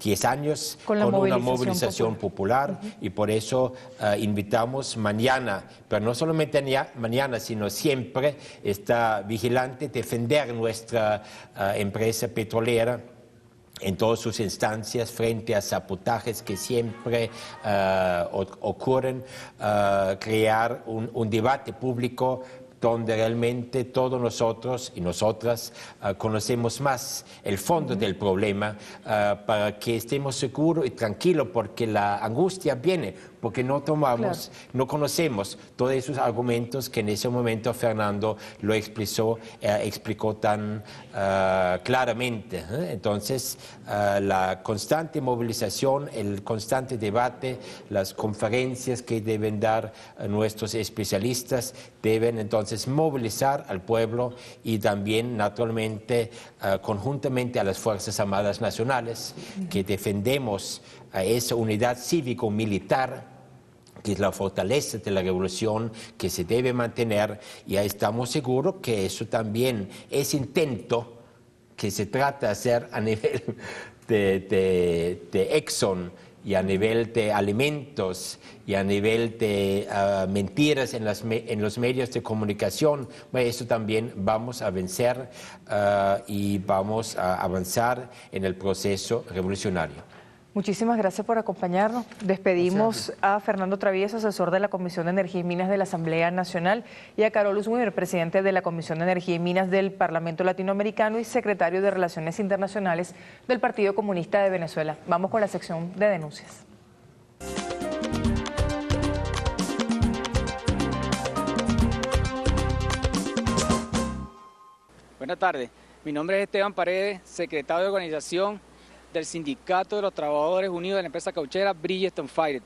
10 años con una movilización popular. Y por eso invitamos mañana, pero no solamente mañana, sino siempre, estar vigilante, defender nuestra empresa petrolera en todas sus instancias frente a sabotajes que siempre ocurren, crear un debate público donde realmente todos nosotros y nosotras conocemos más el fondo del problema, para que estemos seguros y tranquilos, porque la angustia viene porque no tomamos, no conocemos todos esos argumentos que en ese momento Fernando lo explicó tan claramente. Entonces, la constante movilización, el constante debate, las conferencias que deben dar nuestros especialistas deben entonces movilizar al pueblo y también naturalmente conjuntamente a las Fuerzas Armadas Nacionales, que defendemos a esa unidad cívico-militar que es la fortaleza de la revolución, que se debe mantener, y ahí estamos seguros que eso también es intento que se trata de hacer a nivel de Exxon y a nivel de alimentos y a nivel de mentiras en los medios de comunicación. Bueno, eso también vamos a vencer y vamos a avanzar en el proceso revolucionario. Muchísimas gracias por acompañarnos. Despedimos a Fernando Travieso, asesor de la Comisión de Energía y Minas de la Asamblea Nacional, y a Carolus Wimmer, presidente de la Comisión de Energía y Minas del Parlamento Latinoamericano y secretario de Relaciones Internacionales del Partido Comunista de Venezuela. Vamos con la sección de denuncias. Buenas tardes. Mi nombre es Esteban Paredes, secretario de organización del Sindicato de los Trabajadores Unidos de la empresa cauchera Bridgestone Fire.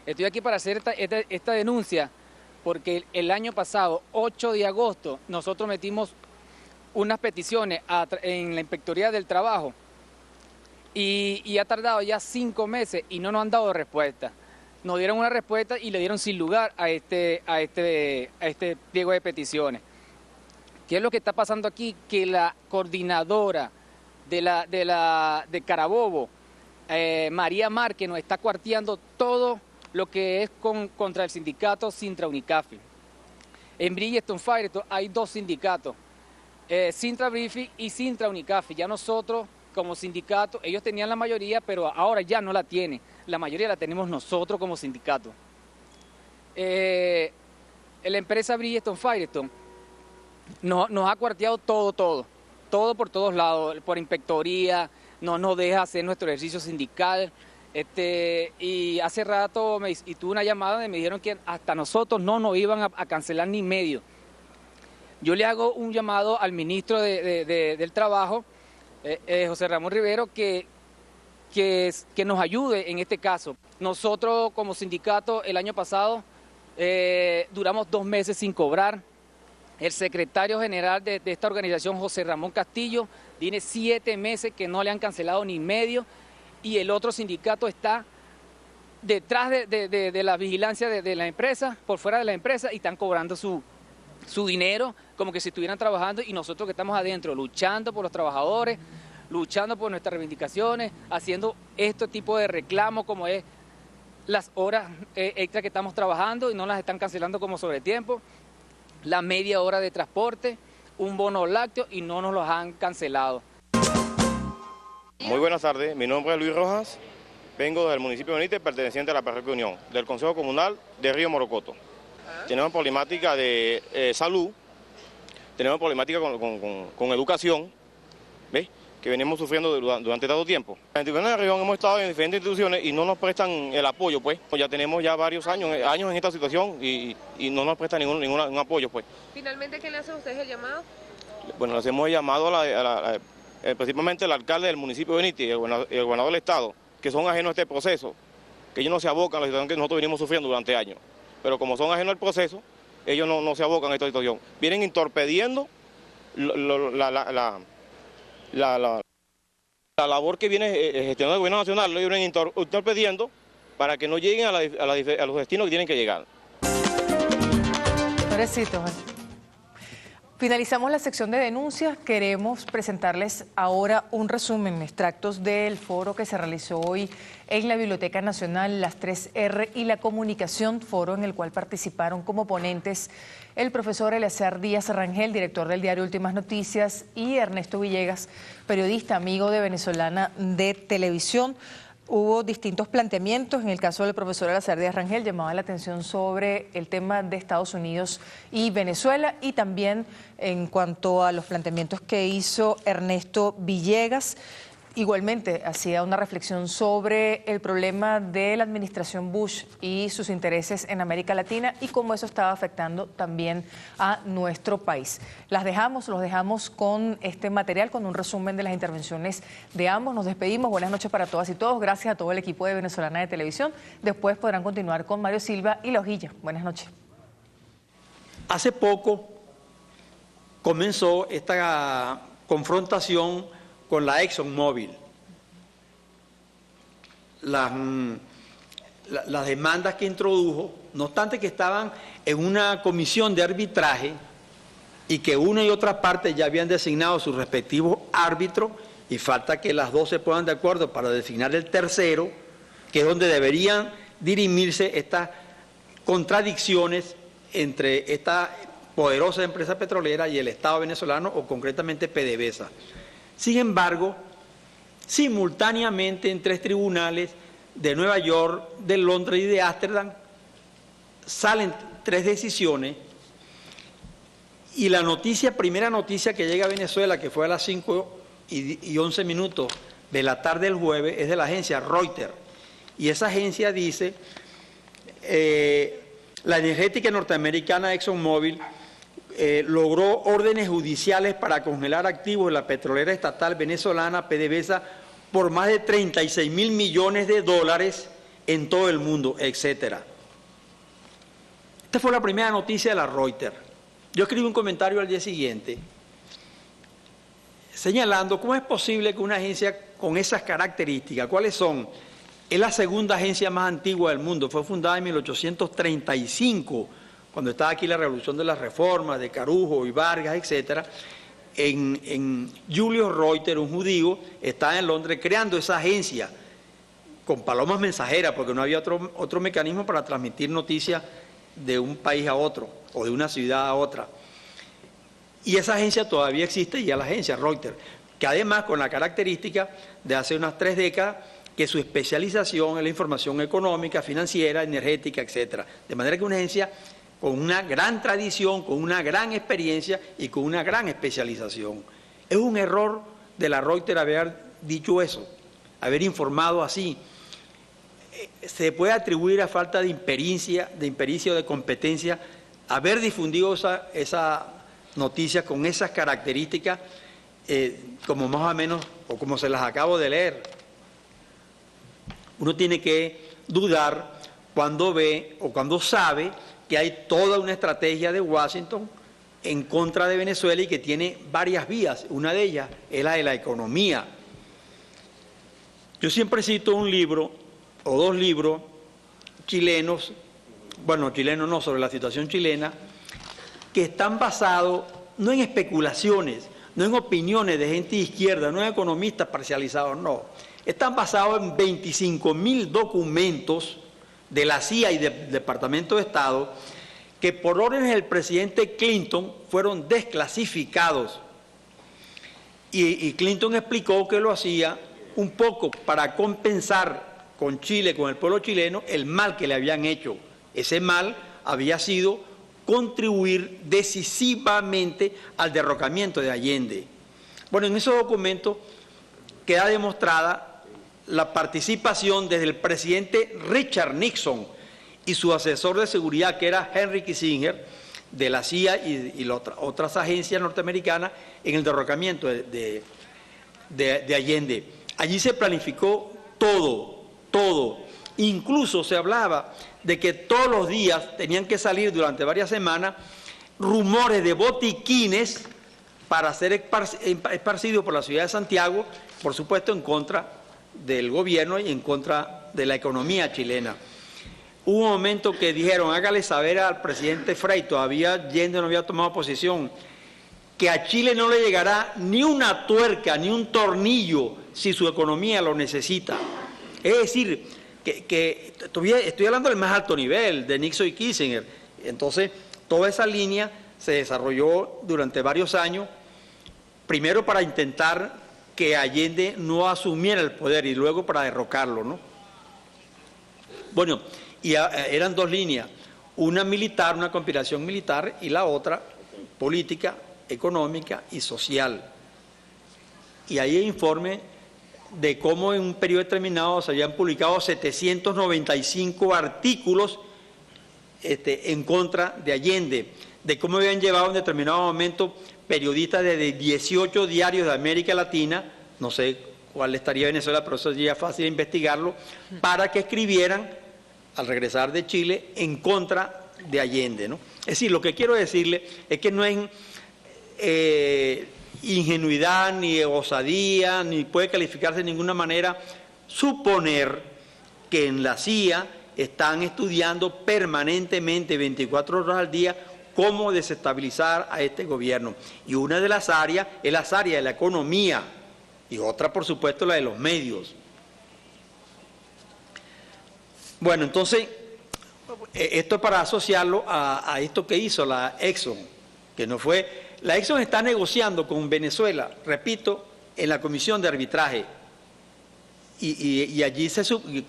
Estoy aquí para hacer esta denuncia porque el año pasado, 8 de agosto, nosotros metimos unas peticiones en la Inspectoría del Trabajo y ha tardado ya 5 meses y no nos han dado respuesta. Nos dieron una respuesta y le dieron sin lugar a este pliego de peticiones. ¿Qué es lo que está pasando aquí? Que la coordinadora de Carabobo, María Márquez, nos está cuarteando todo lo que es contra el sindicato Sintra Unicafi. En Bridgestone Firestone hay dos sindicatos, Sintra Brifi y Sintra Unicafi. Ya nosotros como sindicato, ellos tenían la mayoría, pero ahora ya no la tienen. La mayoría la tenemos nosotros como sindicato. La empresa Bridgestone Firestone nos ha cuarteado todo por todos lados, por inspectoría, no nos deja hacer nuestro ejercicio sindical. Y hace rato tuve una llamada donde me dijeron que hasta nosotros no nos iban a cancelar ni medio. Yo le hago un llamado al ministro del Trabajo, José Ramón Rivero, que nos ayude en este caso. Nosotros como sindicato el año pasado duramos 2 meses sin cobrar. El secretario general de esta organización, José Ramón Castillo, tiene 7 meses que no le han cancelado ni medio, y el otro sindicato está detrás de la vigilancia de la empresa, por fuera de la empresa, y están cobrando su dinero como que si estuvieran trabajando, y nosotros que estamos adentro luchando por los trabajadores, luchando por nuestras reivindicaciones, haciendo este tipo de reclamos como es las horas extra que estamos trabajando y no las están cancelando como sobretiempo, la media hora de transporte, un bono lácteo, y no nos los han cancelado. Muy buenas tardes, mi nombre es Luis Rojas, vengo del municipio de Benítez, perteneciente a la parroquia Unión, del Consejo Comunal de Río Morocoto. Tenemos problemática de salud, tenemos problemática con educación, ¿ves? Que venimos sufriendo durante tanto tiempo. En la región hemos estado en diferentes instituciones y no nos prestan el apoyo, pues. Ya tenemos ya varios años en esta situación y no nos prestan ningún apoyo, pues. ¿Finalmente quién le hace a ustedes el llamado? Bueno, le hacemos el llamado principalmente al alcalde del municipio de Benítez y el gobernador del estado, que son ajenos a este proceso, que ellos no se abocan a la situación que nosotros venimos sufriendo durante años. Pero como son ajenos al proceso, ellos no se abocan a esta situación. Vienen entorpeciendo la labor que viene gestionando el gobierno nacional, lo vienen entorpeciendo para que no lleguen a los destinos que tienen que llegar. Pobrecito. Finalizamos la sección de denuncias. Queremos presentarles ahora un resumen, extractos del foro que se realizó hoy en la Biblioteca Nacional, las 3R y la comunicación, foro en el cual participaron como ponentes el profesor Eleazar Díaz Rangel, director del diario Últimas Noticias, y Ernesto Villegas, periodista amigo de Venezolana de Televisión. Hubo distintos planteamientos. En el caso del profesor Eleazar Díaz Rangel llamaba la atención sobre el tema de Estados Unidos y Venezuela, y también en cuanto a los planteamientos que hizo Ernesto Villegas. Igualmente hacía una reflexión sobre el problema de la administración Bush y sus intereses en América Latina y cómo eso estaba afectando también a nuestro país. Los dejamos con este material, con un resumen de las intervenciones de ambos. Nos despedimos. Buenas noches para todas y todos. Gracias a todo el equipo de Venezolana de Televisión. Después podrán continuar con Mario Silva y La Hojilla. Buenas noches. Hace poco comenzó esta confrontación con la ExxonMobil. Las demandas que introdujo, no obstante que estaban en una comisión de arbitraje y que una y otra parte ya habían designado sus respectivos árbitros, y falta que las dos se pongan de acuerdo para designar el tercero, que es donde deberían dirimirse estas contradicciones entre esta poderosa empresa petrolera y el Estado venezolano, o concretamente PDVSA. Sin embargo, simultáneamente en 3 tribunales de Nueva York, de Londres y de Ámsterdam salen 3 decisiones, y la primera noticia que llega a Venezuela, que fue a las 5:11 de la tarde del jueves, es de la agencia Reuters, y esa agencia dice: la energética norteamericana ExxonMobil logró órdenes judiciales para congelar activos de la petrolera estatal venezolana PDVSA por más de 36.000 millones de dólares en todo el mundo, etcétera. Esta fue la primera noticia de la Reuters. Yo escribí un comentario al día siguiente señalando cómo es posible que una agencia con esas características, ¿cuáles son? Es la segunda agencia más antigua del mundo, fue fundada en 1835, cuando estaba aquí la revolución de las reformas, de Carujo y Vargas, etcétera. Julius Reuters, un judío, estaba en Londres creando esa agencia con palomas mensajeras, porque no había otro mecanismo para transmitir noticias de un país a otro o de una ciudad a otra. Y esa agencia todavía existe, y es la agencia Reuters, que además con la característica de hace unas 3 décadas que su especialización es la información económica, financiera, energética, etcétera. De manera que una agencia con una gran tradición, con una gran experiencia y con una gran especialización. Es un error de la Reuters haber dicho eso, haber informado así. Se puede atribuir a falta de impericia o de competencia haber difundido esa noticia con esas características, como más o menos, o como se las acabo de leer. Uno tiene que dudar cuando ve o cuando sabe que hay toda una estrategia de Washington en contra de Venezuela y que tiene varias vías. Una de ellas es la de la economía. Yo siempre cito un libro o 2 libros chilenos, bueno, chilenos no, sobre la situación chilena, que están basados no en especulaciones, no en opiniones de gente de izquierda, no en economistas parcializados, no. Están basados en 25.000 documentos de la CIA y del Departamento de Estado que por órdenes del presidente Clinton fueron desclasificados. Y Clinton explicó que lo hacía un poco para compensar con Chile, con el pueblo chileno, el mal que le habían hecho. Ese mal había sido contribuir decisivamente al derrocamiento de Allende. Bueno, en esos documentos queda demostrada la participación desde el presidente Richard Nixon y su asesor de seguridad, que era Henry Kissinger, de la CIA y otras agencias norteamericanas, en el derrocamiento de Allende. Allí se planificó todo. Incluso se hablaba de que todos los días tenían que salir durante varias semanas rumores de botiquines para ser esparcidos por la ciudad de Santiago, por supuesto en contra del gobierno y en contra de la economía chilena. Hubo un momento que dijeron, hágale saber al presidente Frei, todavía Allende no había tomado posición, que a Chile no le llegará ni una tuerca, ni un tornillo, si su economía lo necesita. Es decir, que estoy hablando del más alto nivel, de Nixon y Kissinger. Entonces, toda esa línea se desarrolló durante varios años, primero para intentar que Allende no asumiera el poder y luego para derrocarlo, ¿no? Bueno, y eran 2 líneas, una militar, una conspiración militar, y la otra política, económica y social. Y ahí hay informe de cómo en un periodo determinado se habían publicado 795 artículos en contra de Allende, de cómo habían llevado en determinado momento periodistas de 18 diarios de América Latina, no sé cuál estaría Venezuela, pero eso sería fácil investigarlo, para que escribieran, al regresar de Chile, en contra de Allende, ¿no? Es decir, lo que quiero decirle es que no es ingenuidad, ni osadía, ni puede calificarse de ninguna manera suponer que en la CIA están estudiando permanentemente, 24 horas al día, cómo desestabilizar a este gobierno. Y una de las áreas es la área de la economía y otra, por supuesto, la de los medios. Bueno, entonces, esto es para asociarlo a esto que hizo la Exxon, que no fue... La Exxon está negociando con Venezuela, repito, en la comisión de arbitraje. Y allí,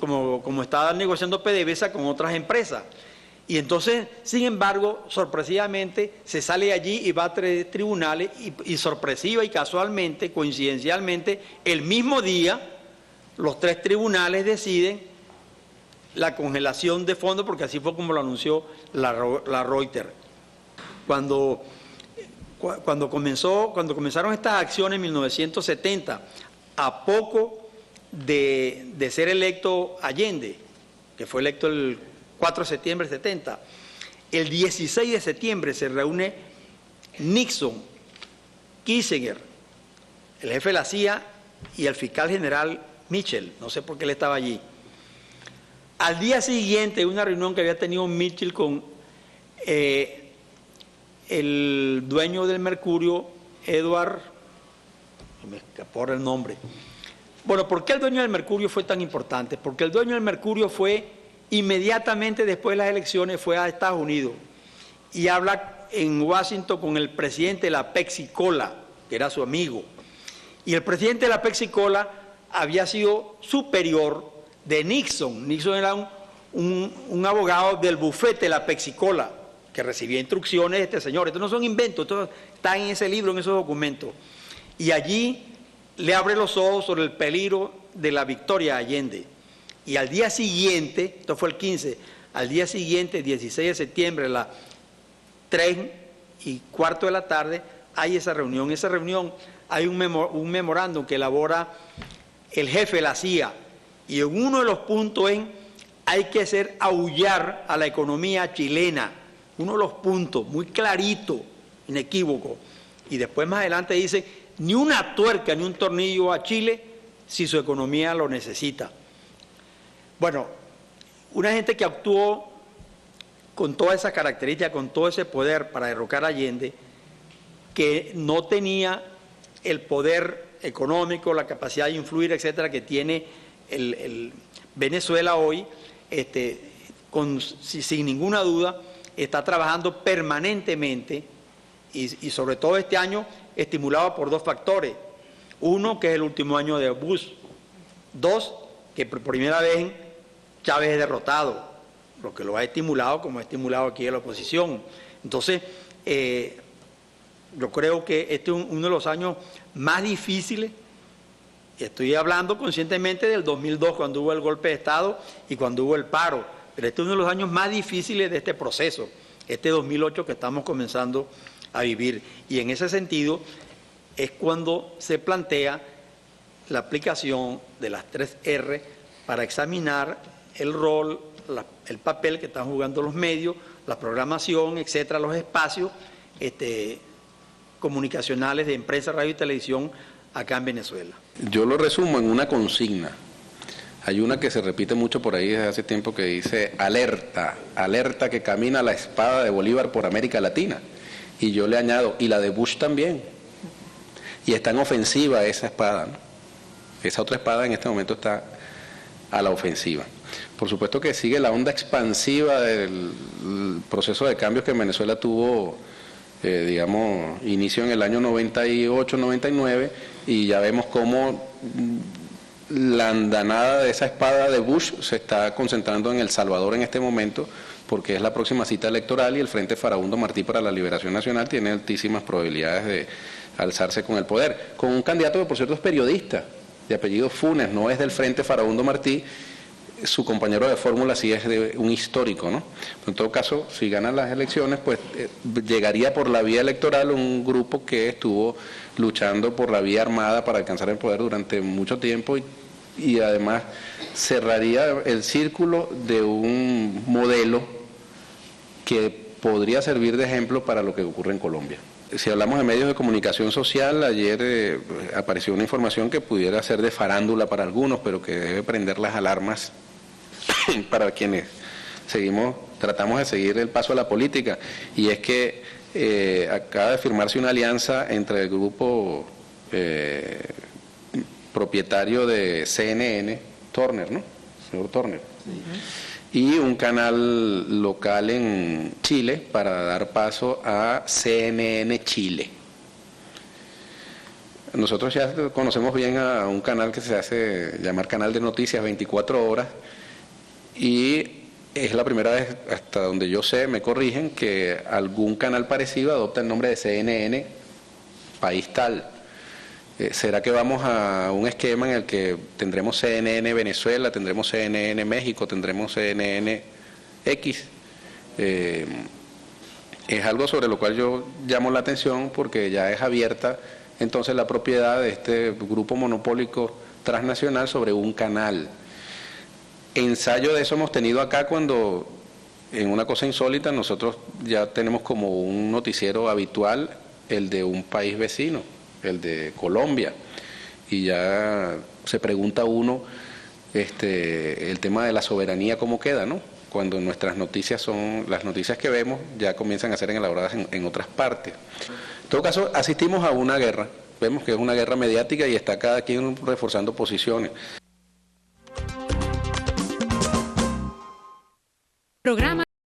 como estaba negociando PDVSA con otras empresas. Y entonces, sin embargo, sorpresivamente, se sale allí y va a 3 tribunales y sorpresiva y casualmente, coincidencialmente, el mismo día, los 3 tribunales deciden la congelación de fondos, porque así fue como lo anunció la Reuters. Cuando comenzaron estas acciones en 1970, a poco de ser electo Allende, que fue electo el 4 de septiembre de 70, el 16 de septiembre se reúne Nixon, Kissinger, el jefe de la CIA y el fiscal general Mitchell, no sé por qué él estaba allí. Al día siguiente, una reunión que había tenido Mitchell con el dueño del Mercurio, Edward, me escapó el nombre, Bueno, ¿por qué el dueño del Mercurio fue tan importante? Porque el dueño del Mercurio fue, inmediatamente después de las elecciones, fue a Estados Unidos y habla en Washington con el presidente de la Pepsi-Cola, que era su amigo. Y el presidente de la Pepsi-Cola había sido superior de Nixon. Nixon era un abogado del bufete de la Pepsi-Cola, que recibía instrucciones de este señor. Estos no son inventos, esto está en ese libro, en esos documentos. Y allí le abre los ojos sobre el peligro de la victoria de Allende. Y al día siguiente, esto fue el 15, al día siguiente, 16 de septiembre, a las 3:15 de la tarde, hay esa reunión. En esa reunión hay un memorándum que elabora el jefe de la CIA. Y en uno de los puntos hay que hacer aullar a la economía chilena. Uno de los puntos, muy clarito, inequívoco. Y después más adelante dice, ni una tuerca ni un tornillo a Chile si su economía lo necesita. Bueno, una gente que actuó con todas esas características, con todo ese poder para derrocar a Allende, que no tenía el poder económico, la capacidad de influir, etcétera, que tiene el Venezuela hoy, sin ninguna duda, está trabajando permanentemente y sobre todo este año estimulado por dos factores. Uno, que es el último año de Bush. Dos, que por primera vez Chávez es derrotado, lo que lo ha estimulado como ha estimulado aquí a la oposición. Entonces, yo creo que este es uno de los años más difíciles. Estoy hablando conscientemente del 2002, cuando hubo el golpe de Estado y cuando hubo el paro, pero este es uno de los años más difíciles de este proceso, este 2008 que estamos comenzando a vivir. Y en ese sentido es cuando se plantea la aplicación de las 3 R para examinar el rol, el papel que están jugando los medios, la programación, etcétera, los espacios comunicacionales de empresa, radio y televisión acá en Venezuela. Yo lo resumo en una consigna. Hay una que se repite mucho por ahí desde hace tiempo que dice, alerta, alerta que camina la espada de Bolívar por América Latina. Y yo le añado, y la de Bush también. Y está en ofensiva esa espada, ¿no? Esa otra espada en este momento está a la ofensiva. Por supuesto que sigue la onda expansiva del proceso de cambios que Venezuela tuvo, digamos, inicio en el año 98, 99, y ya vemos cómo la andanada de esa espada de Bush se está concentrando en El Salvador en este momento, porque es la próxima cita electoral y el Frente Farabundo Martí para la Liberación Nacional tiene altísimas probabilidades de alzarse con el poder, con un candidato que por cierto es periodista, de apellido Funes, no es del Frente Farabundo Martí. Su compañero de fórmula sí es de un histórico, ¿no? En todo caso, si ganan las elecciones, pues llegaría por la vía electoral un grupo que estuvo luchando por la vía armada para alcanzar el poder durante mucho tiempo y además cerraría el círculo de un modelo que podría servir de ejemplo para lo que ocurre en Colombia. Si hablamos de medios de comunicación social, ayer apareció una información que pudiera ser de farándula para algunos, pero que debe prender las alarmas para quienes tratamos de seguir el paso de la política, y es que acaba de firmarse una alianza entre el grupo propietario de CNN, Turner, ¿no? Señor Turner. Y un canal local en Chile para dar paso a CNN Chile. Nosotros ya conocemos bien a un canal que se hace llamar Canal de Noticias 24 horas y es la primera vez, hasta donde yo sé, me corrigen, que algún canal parecido adopta el nombre de CNN País Tal. ¿Será que vamos a un esquema en el que tendremos CNN Venezuela, tendremos CNN México, tendremos CNN X? Es algo sobre lo cual yo llamo la atención porque ya es abierta entonces la propiedad de este grupo monopólico transnacional sobre un canal. Ensayo de eso hemos tenido acá cuando, en una cosa insólita, nosotros ya tenemos como un noticiero habitual el de un país vecino, el de Colombia, y ya se pregunta uno el tema de la soberanía cómo queda, ¿no? Cuando nuestras noticias son, las noticias que vemos ya comienzan a ser elaboradas en otras partes. En todo caso, asistimos a una guerra, vemos que es una guerra mediática y está cada quien reforzando posiciones. Programa